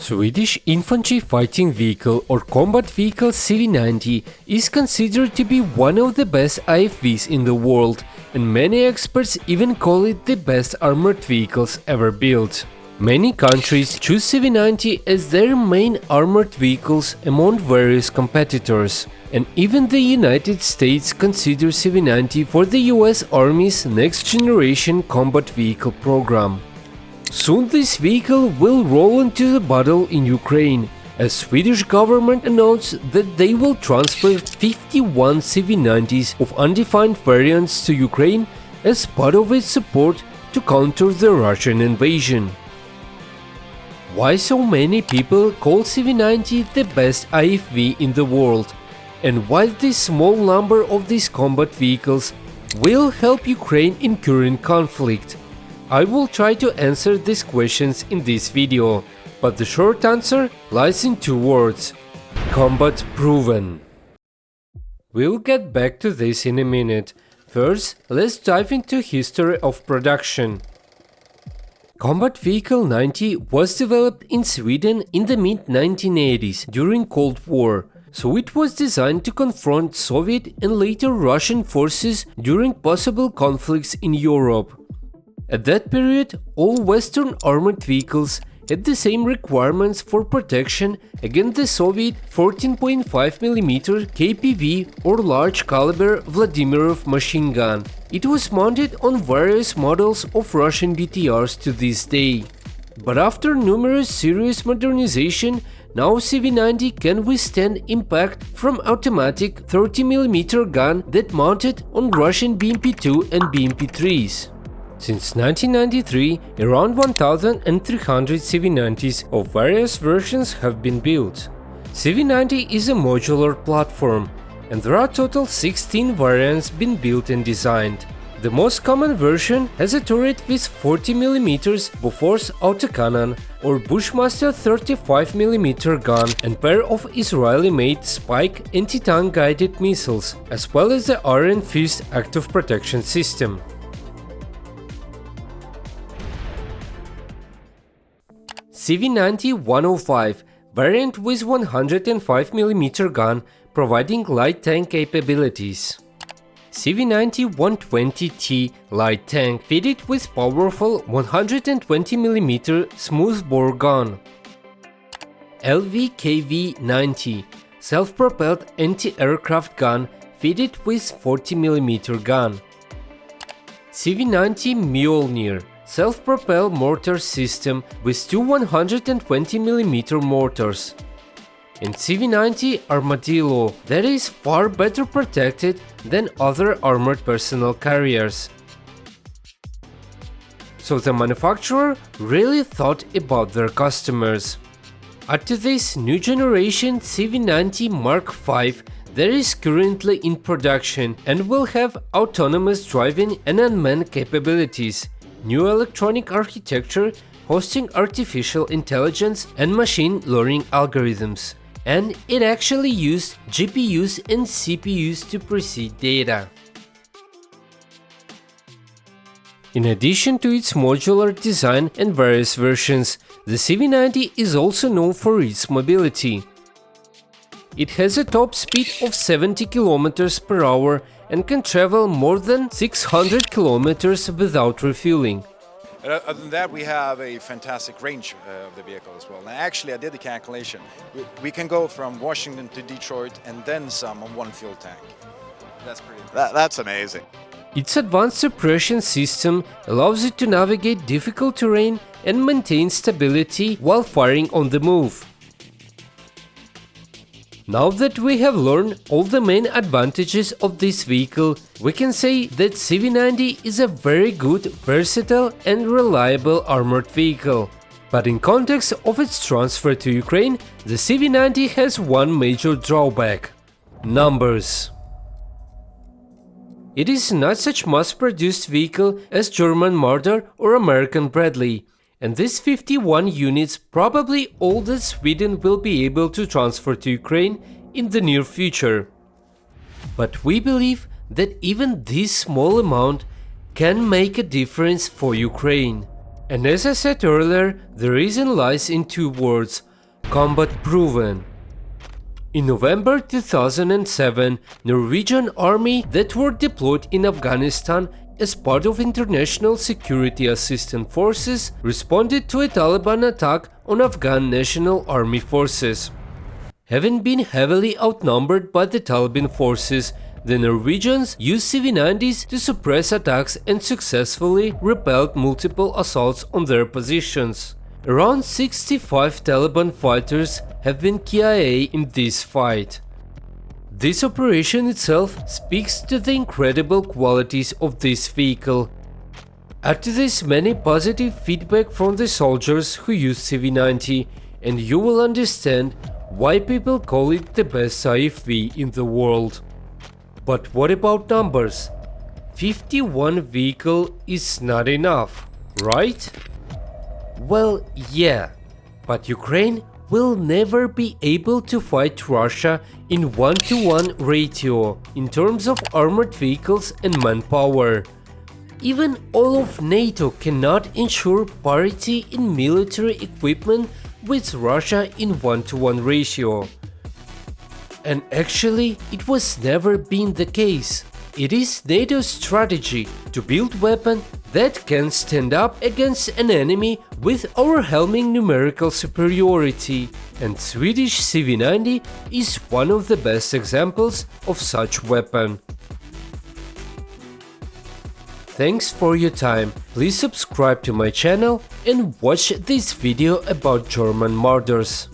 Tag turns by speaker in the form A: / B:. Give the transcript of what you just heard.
A: Swedish infantry fighting vehicle or combat vehicle CV90 is considered to be one of the best IFVs in the world, and many experts even call it the best armored vehicles ever built. Many countries choose CV90 as their main armored vehicles among various competitors, and even the United States considers CV90 for the US Army's next generation combat vehicle program. Soon this vehicle will roll into the battle in Ukraine, as Swedish government announced that they will transfer 51 CV90s of undefined variants to Ukraine as part of its support to counter the Russian invasion. Why so many people call CV90 the best IFV in the world, and why this small number of these combat vehicles will help Ukraine in current conflict? I will try to answer these questions in this video, but the short answer lies in two words: combat proven. We'll get back to this in a minute. First, let's dive into history of production. Combat Vehicle 90 was developed in Sweden in the mid-1980s during Cold War, so it was designed to confront Soviet and later Russian forces during possible conflicts in Europe. At that period, all Western armored vehicles had the same requirements for protection against the Soviet 14.5mm KPV or large caliber Vladimirov machine gun. It was mounted on various models of Russian BTRs to this day. But after numerous serious modernization, now CV90 can withstand impact from automatic 30mm gun that mounted on Russian BMP-2 and BMP-3s. Since 1993, around 1,300 CV90s of various versions have been built. CV90 is a modular platform, and there are total 16 variants been built and designed. The most common version has a turret with 40mm Bofors autocannon or Bushmaster 35mm gun and pair of Israeli-made Spike anti-tank guided missiles, as well as the Iron Fist active protection system. CV90-105 variant with 105mm gun providing light tank capabilities. CV90-120T light tank fitted with powerful 120mm smoothbore gun. LVKV-90 self-propelled anti-aircraft gun fitted with 40mm gun. CV90 Mjolnir self-propelled mortar system with two 120mm mortars. And CV90 Armadillo that is far better protected than other armored personnel carriers. So the manufacturer really thought about their customers. Add to this new generation CV90 Mark V that is currently in production and will have autonomous driving and unmanned capabilities, new electronic architecture hosting artificial intelligence and machine learning algorithms, and it actually used GPUs and CPUs to process data. In addition to its modular design and various versions, the CV90 is also known for its mobility. It has a top speed of 70 km per hour and can travel more than 600 km without refueling.
B: Other than that, we have a fantastic range of the vehicle as well. And actually, I did the calculation. We can go from Washington to Detroit and then some on one fuel tank. That's pretty impressive.
C: That's amazing.
A: Its advanced suppression system allows it to navigate difficult terrain and maintain stability while firing on the move. Now that we have learned all the main advantages of this vehicle, we can say that CV90 is a very good, versatile and reliable armored vehicle. But in context of its transfer to Ukraine, the CV90 has one major drawback: numbers. It is not such mass-produced vehicle as German Marder or American Bradley, and these 51 units probably all that Sweden will be able to transfer to Ukraine in the near future. But we believe that even this small amount can make a difference for Ukraine. And as I said earlier, the reason lies in two words: Combat proven. In November 2007, Norwegian army that were deployed in Afghanistan as part of international security assistance forces responded to a Taliban attack on Afghan National Army forces. Having been heavily outnumbered by the Taliban forces, the Norwegians used CV90s to suppress attacks and successfully repelled multiple assaults on their positions. Around 65 Taliban fighters have been KIA in this fight. This operation itself speaks to the incredible qualities of this vehicle. Add to this many positive feedback from the soldiers who use CV90 and you will understand why people call it the best IFV in the world. But what about numbers? 51 vehicle is not enough, right? Well, yeah, but Ukraine will never be able to fight Russia in 1-to-1 ratio in terms of armored vehicles and manpower. Even all of NATO cannot ensure parity in military equipment with Russia in 1-to-1 ratio. And actually, it was never been the case. It is NATO's strategy to build weapons that can stand up against an enemy with overwhelming numerical superiority, and Swedish CV90 is one of the best examples of such weapon. Thanks for your time, please subscribe to my channel and watch this video about German murders.